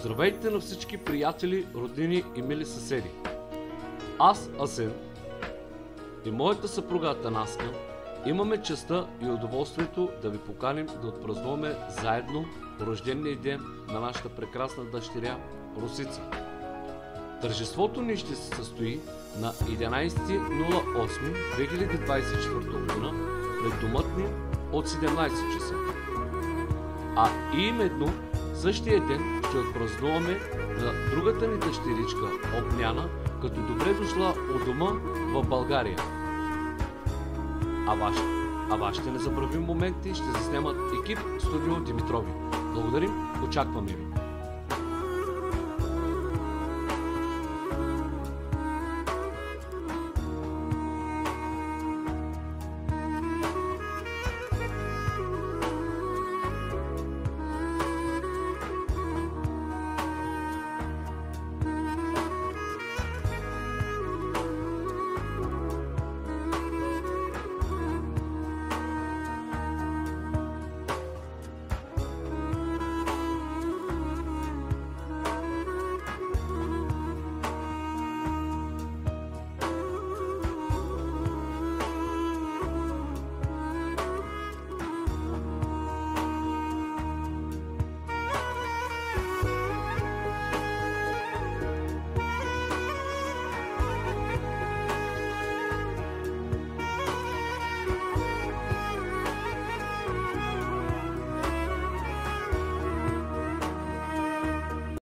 Здравейте на всички приятели, роднини и мили съседи! Аз, Асен, и моята съпруга Атанаска имаме честта и удоволствието да ви поканим да отпразнуваме заедно рождения ден на нашата прекрасна дъщеря Росица. Тържеството ни ще се състои на 11.08.2024 г. пред домът ни от 17 часа. А именно същия ден ще отпразнуваме на другата ни дъщеричка Огняна, като добре дошла у дома в България. А вашите незабравими моменти ще заснемат екип Студио Димитрови. Благодарим, очакваме ви!